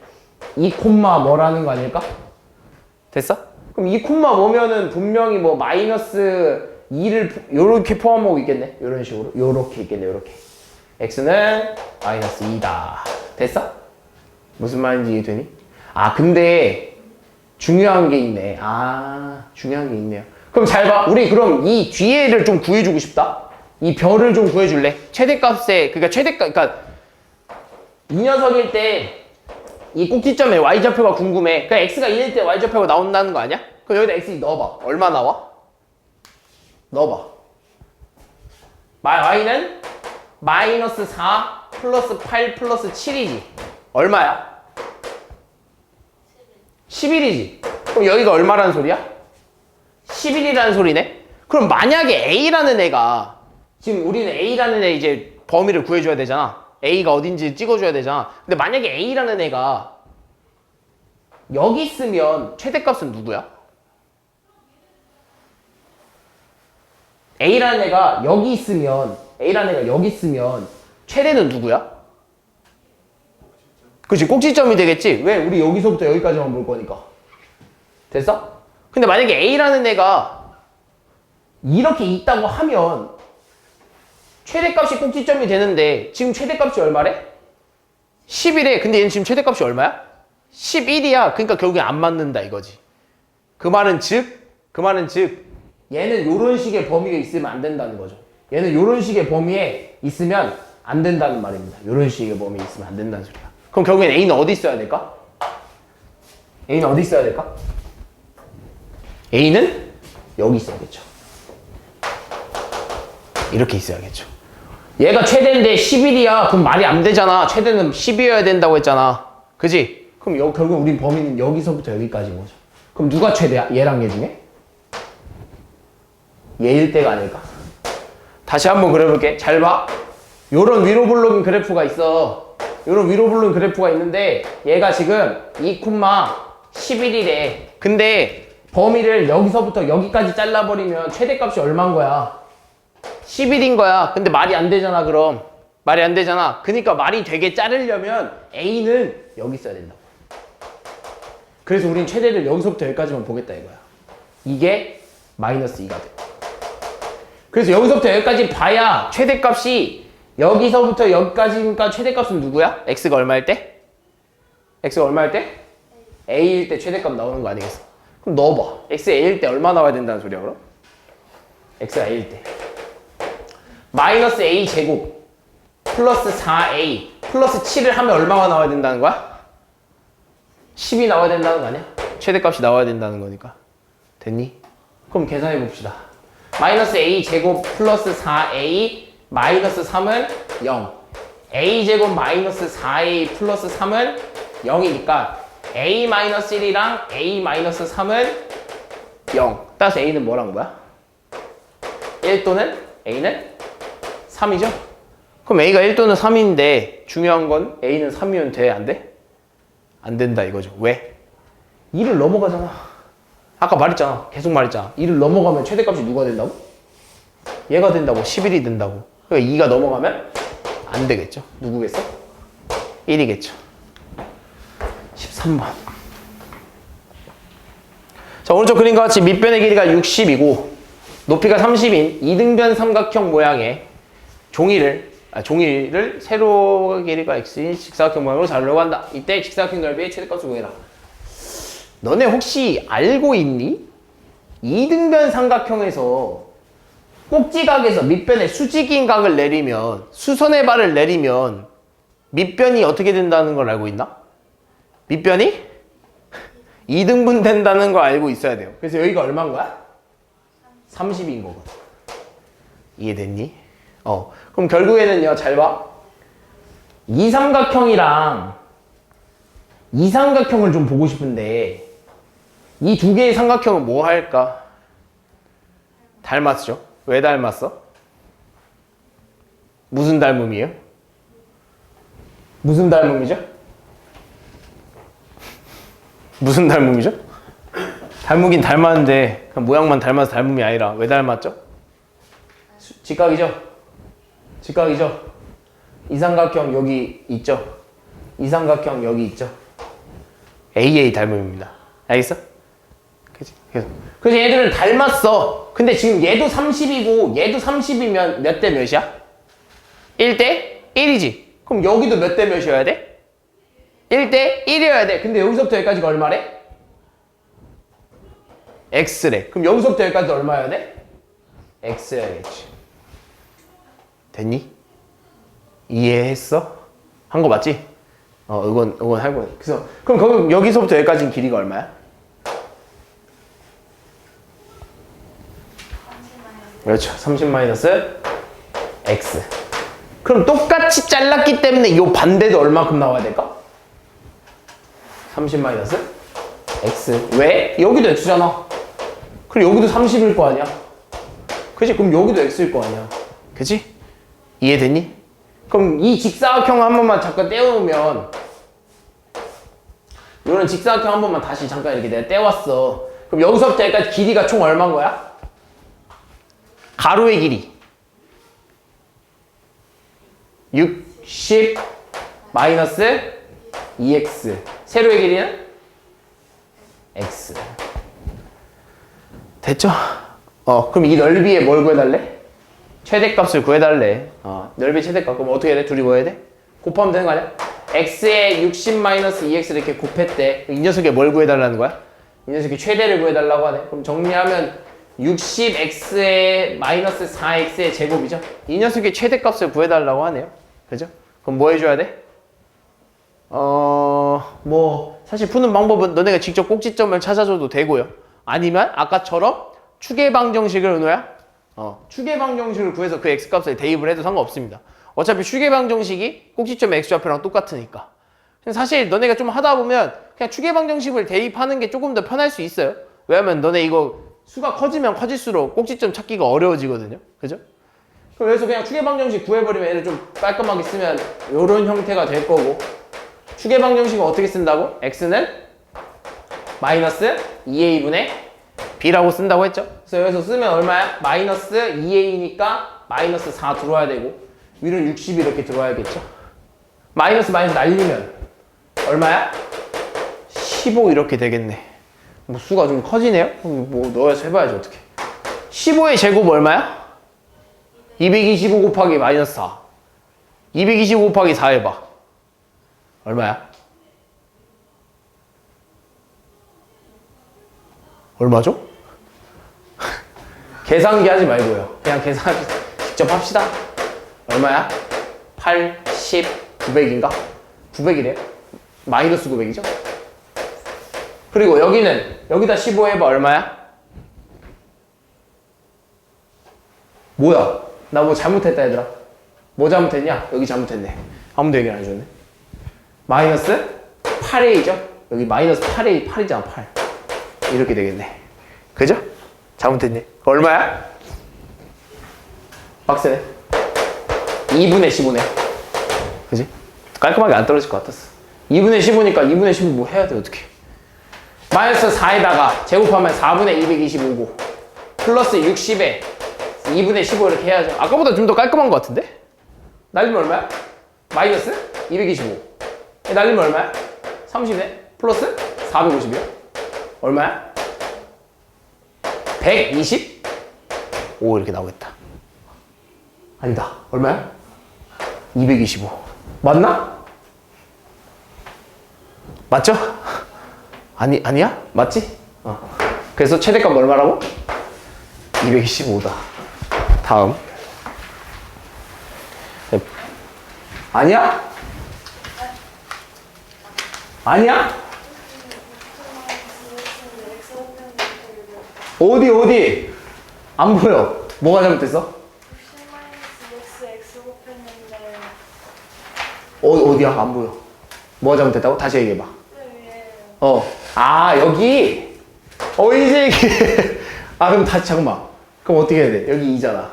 2 콤마 뭐라는 거 아닐까? 됐어? 그럼 2 콤마 뭐면은 분명히 뭐 마이너스 2를 요렇게 포함하고 있겠네. 요런 식으로 요렇게 있겠네. 요렇게 x는 마이너스 2다. 됐어? 무슨 말인지 이해되니? 아 근데 중요한 게 있네. 중요한 게 있네요. 그럼 잘 봐. 우리 그럼 이 뒤에를 좀 구해주고 싶다. 이 별을 좀 구해줄래? 최대값에 그러니까 이 녀석일 때 이 꼭지점에 y좌표가 궁금해. 그러니까 x가 1일 때 y좌표가 나온다는 거 아니야? 그럼 여기다 x 넣어봐. 얼마 나와? 넣어봐. y는 마이너스 4 플러스 8 플러스 7이지. 얼마야? 11이지. 그럼 여기가 얼마라는 소리야? 11이라는 소리네? 그럼 만약에 A라는 애가 지금 우리는 A라는 애 이제 범위를 구해줘야 되잖아. A가 어딘지 찍어줘야 되잖아. 근데 만약에 A라는 애가 여기 있으면 최대값은 누구야? A라는 애가 여기 있으면 최대는 누구야? 그치 꼭지점이 되겠지? 왜? 우리 여기서부터 여기까지만 볼 거니까. 됐어? 근데 만약에 A라는 애가 이렇게 있다고 하면 최대값이 꼭지점이 되는데 지금 최대값이 얼마래? 11에 근데 얘는 지금 최대값이 얼마야? 11이야. 그러니까 결국에 안 맞는다 이거지. 그 말은 즉 얘는 요런 식의 범위가 있으면 안 된다는 거죠. 얘는 요런 식의 범위에 있으면 안 된다는 말입니다. 요런 식의 범위에 있으면 안 된다는 소리야. 그럼 결국엔 A는 어디 있어야 될까? A는 어디 있어야 될까? A는 여기 있어야겠죠. 이렇게 있어야겠죠. 얘가 최대인데 11이야. 그럼 말이 안 되잖아. 최대는 10이어야 된다고 했잖아. 그지? 그럼 결국 우린 범위는 여기서부터 여기까지인 거죠. 그럼 누가 최대야? 얘랑 얘 중에? 얘일 때가 아닐까? 다시 한번 그려볼게. 잘 봐. 요런 위로 블록인 그래프가 있어. 요런 위로 블록인 그래프가 있는데 얘가 지금 2,11이래. 근데 범위를 여기서부터 여기까지 잘라버리면 최대값이 얼마인 거야? 11인 거야. 근데 말이 안 되잖아 그럼. 말이 안 되잖아. 그러니까 말이 되게 자르려면 A는 여기 있어야 된다고. 그래서 우린 최대를 여기서부터 여기까지만 보겠다 이거야. 이게 마이너스 2가 돼. 그래서 여기서부터 여기까지 봐야 최대값이 여기서부터 여기까지니까 최대값은 누구야? x가 얼마일 때? x가 얼마일 때? a일 때 최대값 나오는 거 아니겠어? 그럼 넣어봐. x a일 때 얼마 나와야 된다는 소리야 그럼? x가 a일 때 마이너스 a 제곱 플러스 4a 플러스 7을 하면 얼마가 나와야 된다는 거야? 10이 나와야 된다는 거 아니야? 최대값이 나와야 된다는 거니까. 됐니? 그럼 계산해 봅시다. 마이너스 a 제곱 플러스 4a 마이너스 3은 0. a 제곱 마이너스 4a 플러스 3은 0이니까 a 마이너스 1이랑 a 마이너스 3은 0. 따라서 a는 뭐란 거야? 1 또는 a는 3이죠? 그럼 a가 1 또는 3인데 중요한 건 a는 3이면 돼? 안 돼? 안 된다 이거죠. 왜? 2를 넘어가잖아. 아까 말했잖아. 계속 말했잖아. 2를 넘어가면 최대값이 누가 된다고? 얘가 된다고. 11이 된다고. 그러니까 2가 넘어가면 안 되겠죠. 누구겠어? 1이겠죠. 13번. 자, 오른쪽 그림과 같이 밑변의 길이가 60이고 높이가 30인 이등변 삼각형 모양의 종이를 세로 길이가 x인 직사각형 모양으로 자르려고 한다. 이때 직사각형 넓이의 최대값을 구해라. 너네 혹시 알고 있니? 이등변 삼각형에서 꼭지각에서 밑변에 수직인 각을 내리면 수선의 발을 내리면 밑변이 어떻게 된다는 걸 알고 있나? 밑변이 2등분 된다는 걸 알고 있어야 돼요. 그래서 여기가 얼마인 거야? 30인 거거든. 이해됐니? 그럼 결국에는요, 잘 봐. 이 삼각형이랑 이 삼각형을 좀 보고 싶은데 이 두 개의 삼각형은 뭐 할까? 닮았죠? 왜 닮았어? 무슨 닮음이에요? 무슨 닮음이죠? 무슨 닮음이죠? 닮으긴 닮았는데 그냥 모양만 닮아서 닮음이 아니라 왜 닮았죠? 직각이죠? 직각이죠? 이 삼각형 여기 있죠? 이 삼각형 여기 있죠? AA 닮음입니다. 알겠어? 그치? 그래서 얘들은 닮았어. 근데 지금 얘도 30이고 얘도 30이면 몇 대 몇이야? 1대 1이지. 그럼 여기도 몇 대 몇이어야 돼? 1대 1이어야 돼. 근데 여기서부터 여기까지가 얼마래? X래. 그럼 여기서부터 여기까지 얼마여야 돼? X여야겠지. 됐니? 이해했어? 한 거 맞지? 이건 할 거야. 그래서 그럼 여기서부터 여기까지는 길이가 얼마야? 그렇죠. 30 마이너스 X. 그럼 똑같이 잘랐기 때문에 이 반대도 얼마큼 나와야 될까? 30 마이너스 X. 왜? 여기도 X잖아. 그럼 여기도 30일 거 아니야? 그치? 그럼 여기도 X일 거 아니야? 그치? 이해됐니? 그럼 이 직사각형 한 번만 잠깐 떼어오면 이런 직사각형 한 번만 다시 잠깐 이렇게 내가 떼왔어. 그럼 여기서부터 여기까지 길이가 총 얼마인 거야? 가로의 길이 60 마이너스 2x. 세로의 길이는 x. 됐죠? 그럼 이 넓이에 뭘 구해달래? 최대값을 구해달래. 넓이 최대값. 그럼 어떻게 해야 돼? 둘이 뭐 해야 돼? 곱하면 되는 거 아니야? x에 60 마이너스 2x 이렇게 곱했대. 이 녀석에 뭘 구해달라는 거야? 이 녀석이 최대를 구해달라고 하네. 그럼 정리하면 60x에 마이너스 4x의 제곱이죠? 이 녀석의 최대값을 구해달라고 하네요. 그죠? 그럼 뭐 해줘야 돼? 사실 푸는 방법은 너네가 직접 꼭지점을 찾아줘도 되고요. 아니면 아까처럼 추계방정식을 은호야? 추계방정식을 구해서 그 x값을 대입을 해도 상관없습니다. 어차피 추계방정식이 꼭지점의 x좌표랑 똑같으니까. 사실 너네가 좀 하다 보면 그냥 추계방정식을 대입하는 게 조금 더 편할 수 있어요. 왜냐면 너네 이거 수가 커지면 커질수록 꼭지점 찾기가 어려워지거든요. 그죠? 그래서 그냥 추계방정식 구해버리면 얘를 좀 깔끔하게 쓰면 이런 형태가 될 거고, 추계방정식은 어떻게 쓴다고? x는 마이너스 2a분의 b라고 쓴다고 했죠? 그래서 여기서 쓰면 얼마야? 마이너스 2a니까 마이너스 4 들어와야 되고 위로는 60 이렇게 들어와야겠죠? 마이너스 날리면 얼마야? 15 이렇게 되겠네. 뭐 수가 좀 커지네요? 뭐 넣어서 해봐야지 어떻게. 15의 제곱 얼마야? 225 곱하기 마이너스 4. 225 곱하기 4 해봐. 얼마야? 얼마죠? 계산기 하지 말고요. 그냥 계산 직접 합시다. 얼마야? 80, 900인가? 900이래요. 마이너스 900이죠? 그리고 여기다 15 해봐. 얼마야? 뭐야? 나 뭐 잘못했다 얘들아. 뭐 잘못했냐? 여기 잘못했네. 아무도 얘기를 안 해줬네. 마이너스 8a죠? 여기 마이너스 8a, 8이잖아 8. 이렇게 되겠네. 그죠? 잘못했네. 얼마야? 빡세네. 2분의 15네. 그지? 깔끔하게 안 떨어질 것 같았어. 2분의 15니까 2분의 15 뭐 해야 돼 어떻게? 마이너스 4에다가 제곱하면 4분의 225고 플러스 60에 2분의 15 이렇게 해야죠. 아까보다 좀 더 깔끔한 것 같은데? 날리면 얼마야? 마이너스 225. 날리면 얼마야? 30네? 플러스 450이요? 얼마야? 125 이렇게 나오겠다. 아니다. 얼마야? 225. 맞나? 맞죠? 아니야? 맞지? 그래서 최대값 얼마라고? 225다. 다음. 아니야? 아니야? 어디? 안 보여. 뭐가 잘못됐어? x 곱했는데 어디야? 안 보여. 뭐가 잘못됐다고? 다시 얘기해봐. 여기. 이제 그럼 다시 잠깐만. 그럼 어떻게 해야 돼? 여기 2잖아.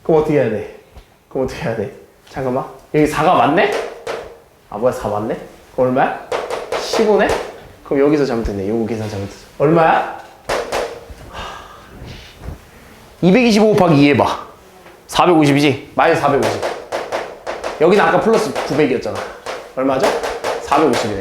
그럼 어떻게 해야 돼? 잠깐만. 여기 4가 맞네? 뭐야 4 맞네? 그럼 얼마야? 15네? 그럼 여기서 잘못됐네. 요거 계산 잘못했어. 얼마야? 225 곱하기 2 해봐. 450이지? 마이너스 450. 여기는 아까 플러스 900이었잖아. 얼마죠? 450이네.